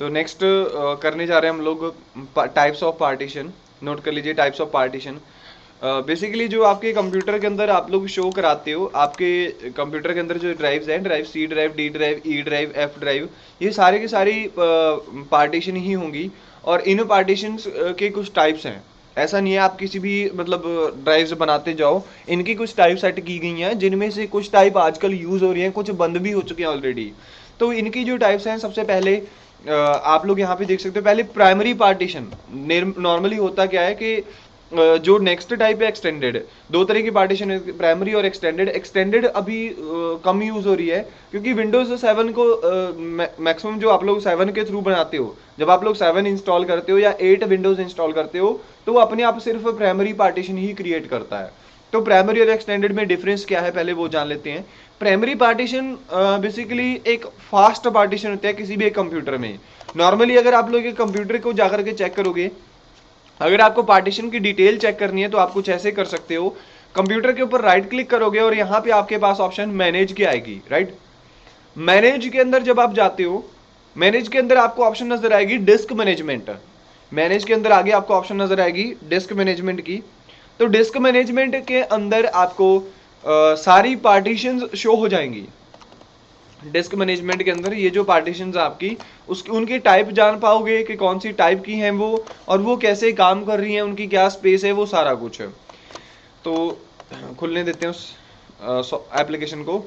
तो नेक्स्ट करने जा रहे हैं हम लोग टाइप्स ऑफ पार्टीशन। नोट कर लीजिए टाइप्स ऑफ पार्टीशन। बेसिकली जो आपके कंप्यूटर के अंदर आप लोग शो कराते हो, आपके कंप्यूटर के अंदर जो ड्राइव्स हैं, drive C drive, D drive, E drive, F drive, ये सारे की सारी पार्टीशन ही होंगी। और इन पार्टीशन के कुछ टाइप्स हैं। ऐसा नहीं है आप किसी भी मतलब ड्राइव्स बनाते जाओ, इनकी कुछ टाइप सेट की गई हैं, जिनमें से कुछ टाइप आजकल यूज हो रही हैं, कुछ बंद भी हो चुके हैं ऑलरेडी। तो इनकी जो टाइप्स हैं, सबसे पहले आप लोग यहाँ पे देख सकते हो। पहले प्राइमरी पार्टीशन। नॉर्मली होता क्या है कि जो नेक्स्ट टाइप है एक्सटेंडेड, दो तरह की पार्टीशन है, प्राइमरी और एक्सटेंडेड। एक्सटेंडेड अभी कम यूज हो रही है क्योंकि विंडोज 7 को मैक्सिमम जो आप लोग 7 के थ्रू बनाते हो, जब आप लोग 7 इंस्टॉल करते हो या 8 विंडोज इंस्टॉल करते हो, तो वो अपने आप सिर्फ प्राइमरी पार्टीशन ही क्रिएट करता है। तो प्राइमरी और एक्सटेंडेड में डिफरेंस क्या है, पहले वो जान लेते हैं। प्राइमरी पार्टीशन बेसिकली एक फास्ट पार्टीशन होता है किसी भी एक कंप्यूटर में। नॉर्मली अगर आप लोग एक कंप्यूटर को जाकर के चेक करोगे, अगर आपको पार्टीशन की डिटेल चेक करनी है तो आप कुछ ऐसे कर सकते हो। कंप्यूटर के ऊपर राइट क्लिक करोगे और यहां पे आपके पास ऑप्शन मैनेज की आएगी, राइट। मैनेज के अंदर जब आप जाते हो, मैनेज के अंदर आपको ऑप्शन नजर आएगी डिस्क मैनेजमेंट। मैनेज के अंदर आगे आपको ऑप्शन नजर आएगी डिस्क मैनेजमेंट की। तो डिस्क मैनेजमेंट के अंदर आपको सारी पार्टीशंस शो हो जाएंगी। डिस्क मैनेजमेंट के अंदर ये जो पार्टीशंस आपकी, उसकी उनकी टाइप जान पाओगे कि कौन सी टाइप की हैं वो, और वो कैसे काम कर रही हैं, उनकी क्या स्पेस है, वो सारा कुछ। तो खुलने देते हैं उस एप्लीकेशन को।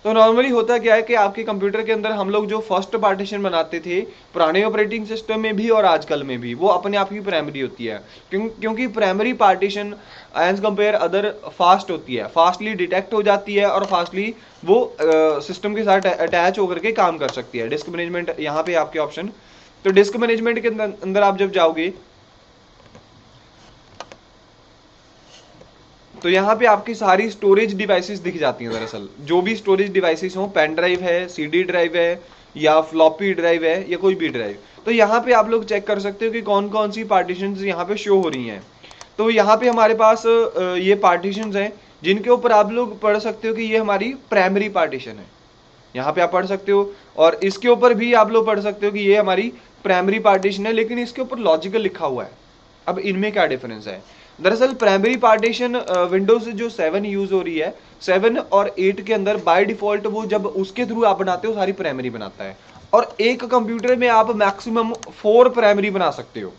तो नॉर्मली होता क्या है कि आपके कंप्यूटर के अंदर हम लोग जो फर्स्ट पार्टीशन बनाते थे पुराने ऑपरेटिंग सिस्टम में भी और आजकल में भी, वो अपने आप ही प्राइमरी होती है। क्योंकि primary partition as compare other fast होती है, फास्टली डिटेक्ट हो जाती है और फास्टली वो सिस्टम के साथ अटैच होकर के काम कर सकती है। डिस्क मैनेजमेंट यहाँ पे आपके ऑप्शन। तो डिस्क मैनेजमेंट के अंदर आप जब जाओगे तो यहाँ पे आपकी सारी स्टोरेज डिवाइसेस दिख जाती हैं। दरअसल जो भी स्टोरेज डिवाइसेस हो, पेन ड्राइव है, सीडी ड्राइव है, या फ्लॉपी ड्राइव है, या कोई भी ड्राइव, तो यहाँ पे आप लोग चेक कर सकते हो कि कौन कौन सी पार्टीशंस यहाँ पे शो हो रही हैं। तो यहाँ पे हमारे पास ये पार्टीशंस हैं जिनके ऊपर आप लोग पढ़ सकते हो कि ये हमारी प्राइमरी पार्टीशन है। यहाँ पे आप पढ़ सकते हो, और इसके ऊपर भी आप लोग पढ़ सकते हो कि ये हमारी प्राइमरी पार्टीशन है, लेकिन इसके ऊपर लॉजिकल लिखा हुआ है। अब इनमें क्या डिफरेंस है? दरअसल प्राइमरी पार्टीशन विंडोज जो 7 यूज हो रही है, 7 और 8 के अंदर बाय डिफॉल्ट वो जब उसके थ्रू आप बनाते हो सारी प्राइमरी बनाता है। और एक कंप्यूटर में आप मैक्सिमम 4 प्राइमरी बना सकते हो।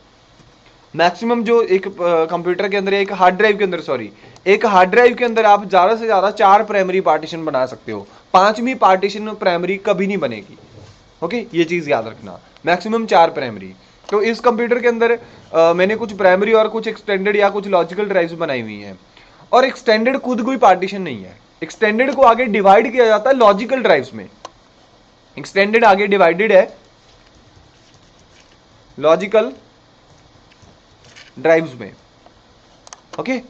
मैक्सिमम जो एक कंप्यूटर के अंदर, एक हार्ड ड्राइव के अंदर, सॉरी, एक हार्ड ड्राइव के अंदर आप ज्यादा से ज्यादा 4 प्राइमरी पार्टीशन बना सकते हो। 5वीं पार्टीशन प्राइमरी कभी नहीं बनेगी। ओके, ये चीज याद रखना, मैक्सिमम 4 प्राइमरी। तो इस कंप्यूटर के अंदर मैंने कुछ प्राइमरी और कुछ एक्सटेंडेड या कुछ लॉजिकल ड्राइव्स बनाई हुई हैं। और एक्सटेंडेड खुद कोई पार्टीशन नहीं है, एक्सटेंडेड को आगे डिवाइड किया जाता है लॉजिकल ड्राइव्स में। एक्सटेंडेड आगे डिवाइडेड है लॉजिकल ड्राइव्स में। ओके,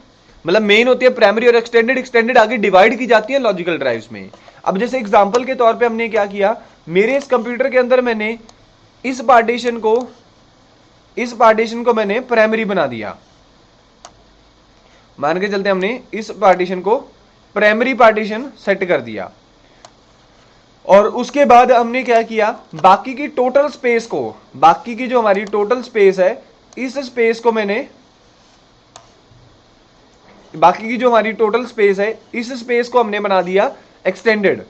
मतलब मेन होती है प्राइमरी और एक्सटेंडेड, एक्सटेंडेड आगे डिवाइड की जाती है लॉजिकल ड्राइव्स में। अब जैसे एग्जांपल के तौर पे हमने क्या किया, मेरे इस कंप्यूटर के अंदर मैंने इस पार्टीशन को मैंने प्राइमरी बना दिया। मान के चलते हमने इस पार्टीशन को प्राइमरी पार्टीशन सेट कर दिया, और उसके बाद हमने क्या किया, बाकी की टोटल स्पेस को, बाकी की जो हमारी टोटल स्पेस है, इस स्पेस को मैंने, बाकी की जो हमारी टोटल स्पेस है, इस स्पेस को हमने बना दिया एक्सटेंडेड।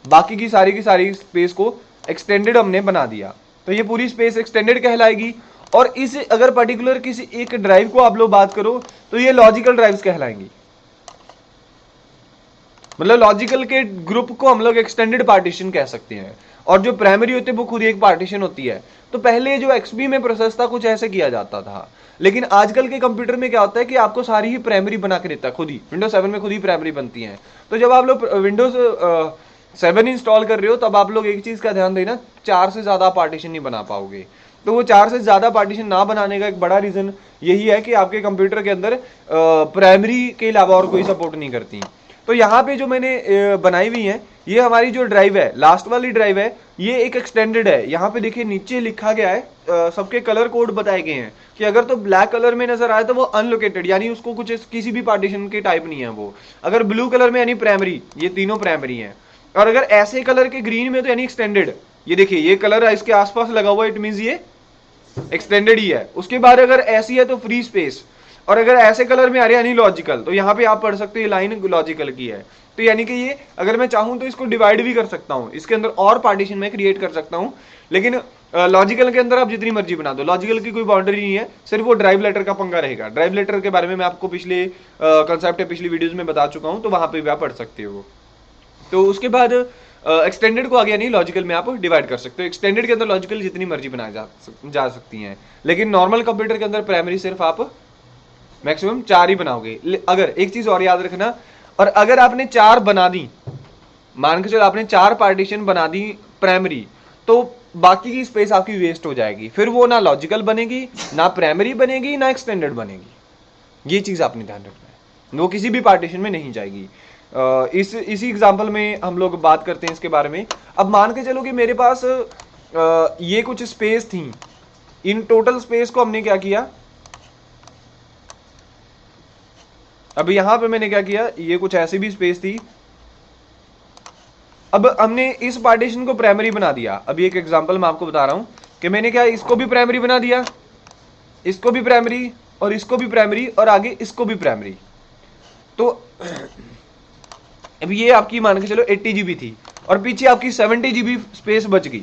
बाकी की सारी स्पेस को एक्सटेंडेड हमने बना दिया, तो ये पूरी स्पेस एक्सटेंडेड कहलाएगी। और इस अगर पर्टिकुलर किसी एक ड्राइव को आप लोग बात करो तो ये लॉजिकल ड्राइव्स कहलाएंगी। मतलब लॉजिकल के ग्रुप को हम लोग एक्सटेंडेड पार्टीशन कह सकते हैं। और जो प्राइमरी होती है वो खुद ही एक पार्टीशन होती है। तो पहले जो एक्सपी में प्रोसेस था कुछ ऐसे किया जाता था, लेकिन आजकल के कंप्यूटर में क्या होता है कि आपको सारी ही प्राइमरी बना के देता है खुद ही। विंडोज 7 में खुद ही प्राइमरी बनती है। तो जब आप लोग विंडोज 7 इंस्टॉल कर रहे हो तब आप लोग एक चीज का ध्यान देना, 4 से ज्यादा पार्टीशन नहीं बना पाओगे। तो वो 4 से ज्यादा पार्टीशन ना बनाने का एक बड़ा रीजन यही है कि आपके कंप्यूटर के अंदर प्राइमरी के अलावा और कोई सपोर्ट नहीं करती। तो यहाँ पे जो मैंने बनाई हुई है, ये हमारी जो ड्राइव है, लास्ट वाली ड्राइव है, ये एक एक्सटेंडेड है। यहाँ पे देखिए नीचे लिखा गया है, सबके कलर कोड बताए गए हैं कि अगर तो ब्लैक कलर में नजर आए तो वो अनलोकेटेड, यानी उसको कुछ किसी भी पार्टीशन के टाइप नहीं है वो। अगर ब्लू कलर में यानी प्राइमरी, ये तीनों प्राइमरी हैं। और अगर ऐसे कलर के ग्रीन में तो यानी एक्सटेंडेड, ये देखिए ये कलर इसके आसपास लगा हुआ, इट मींस ये एक्सटेंडेड ही है। उसके बाद अगर ऐसी है तो फ्री स्पेस, और अगर ऐसे कलर में आ रही है यानी लॉजिकल, तो यहाँ पे आप पढ़ सकते हो ये लाइन लॉजिकल की है। तो यानी कि ये अगर मैं चाहूं तो इसको डिवाइड भी कर सकता हूं, इसके अंदर और पार्टीशन में क्रिएट कर सकता हूं, लेकिन लॉजिकल के अंदर आप जितनी मर्जी बना दो, लॉजिकल की कोई बाउंड्री नहीं है, सिर्फ वो ड्राइव लेटर का पंगा रहेगा। ड्राइव लेटर के बारे में मैं आपको पिछले कंसेप्ट पिछली वीडियोज में बता चुका हूं, तो वहां पे भी आप पढ़ सकते हो। तो उसके बाद एक्सटेंडेड को आगे यानी लॉजिकल में आप डिवाइड कर सकते हो। एक्सटेंडेड के अंदर लॉजिकल जितनी मर्जी बनाई जा सकती हैं, लेकिन नॉर्मल कंप्यूटर के अंदर प्राइमरी सिर्फ आप मैक्सिमम 4 ही बनाओगे। अगर एक चीज और याद रखना, और अगर आपने 4 बना दी, मान के चलो आपने 4 पार्टीशन बना दी प्राइमरी, तो बाकी की स्पेस आपकी वेस्ट हो जाएगी, फिर वो ना लॉजिकल बनेगी, ना प्राइमरी बनेगी, ना एक्सटेंडेड बनेगी। ये चीज आपने ध्यान रखना है, वो किसी भी पार्टीशन में नहीं जाएगी। इसी एग्जांपल में हम लोग बात करते हैं इसके बारे में। अब मान के चलो कि मेरे पास ये कुछ स्पेस थी, इन टोटल स्पेस को हमने क्या किया, अब यहां पे मैंने क्या किया, ये कुछ ऐसी भी स्पेस थी, अब हमने इस पार्टीशन को प्राइमरी बना दिया। अभी एक एग्जांपल मैं आपको बता रहा हूं कि मैंने क्या इसको भी प्राइमरी बना दिया, इसको भी प्राइमरी, और इसको भी प्राइमरी, और आगे इसको भी प्राइमरी। तो अब ये आपकी मान के चलो 80 जीबी थी, और पीछे आपकी 70 जीबी स्पेस बच गई,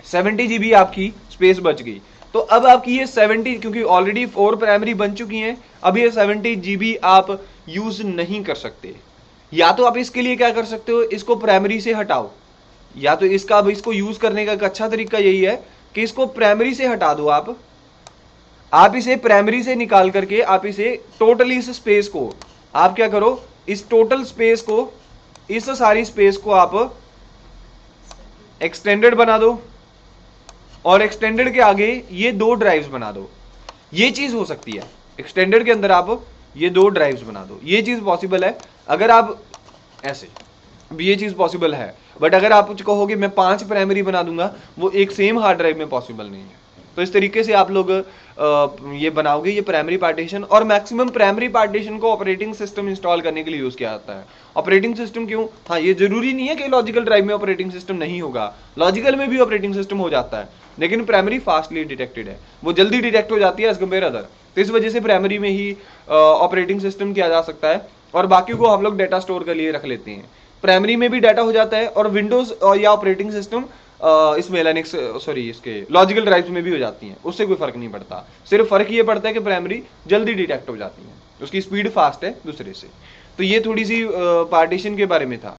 70 जीबी आपकी स्पेस बच गई। तो अब आपकी ये 70, क्योंकि ऑलरेडी 4 प्राइमरी बन चुकी हैं, अब ये 70 जीबी आप यूज नहीं कर सकते। या तो आप इसके लिए क्या कर सकते हो, इसको प्राइमरी से हटाओ, या तो इसका अब इसको यूज करने का एक अच्छा तरीका यही है कि इसको प्राइमरी से हटा दो। आप इसे प्राइमरी से निकाल करके आप इसे टोटली इस स्पेस को आप क्या करो, इस टोटल स्पेस को, इस सारी स्पेस को आप एक्सटेंडेड बना दो, और एक्सटेंडेड के आगे ये 2 ड्राइव्स बना दो। ये चीज हो सकती है, एक्सटेंडेड के अंदर आप ये 2 ड्राइव्स बना दो, ये चीज पॉसिबल है। अगर आप ऐसे, ये चीज पॉसिबल है, बट अगर आप कुछ कहोगे मैं 5 प्राइमरी बना दूंगा, वो एक सेम हार्ड ड्राइव में पॉसिबल नहीं है। तो इस तरीके से आप लोग ये बनाओगे ये प्राइमरी पार्टीशन, और मैक्सिमम प्राइमरी पार्टीशन को ऑपरेटिंग सिस्टम इंस्टॉल करने के लिए यूज किया जाता है। ऑपरेटिंग सिस्टम क्यों, हाँ ये जरूरी नहीं है कि लॉजिकल ड्राइव में ऑपरेटिंग सिस्टम नहीं होगा, लॉजिकल में भी ऑपरेटिंग सिस्टम हो जाता है, लेकिन प्राइमरी फास्टली डिटेक्टेड है, वो जल्दी डिटेक्ट हो जाती है एज कम्पेयर अदर। तो इस वजह से प्राइमरी में ही ऑपरेटिंग सिस्टम किया जा सकता है, और बाकी को हम लोग डाटा स्टोर के लिए रख लेते हैं। प्राइमरी में भी डाटा हो जाता है, और विंडोज या ऑपरेटिंग सिस्टम इसमें लिनक्स इसके लॉजिकल ड्राइव्स में भी हो जाती हैं, उससे कोई फर्क नहीं पड़ता। सिर्फ फर्क ये पड़ता है कि प्राइमरी जल्दी डिटेक्ट हो जाती है, उसकी स्पीड फास्ट है दूसरे से। तो ये थोड़ी सी पार्टीशन के बारे में था।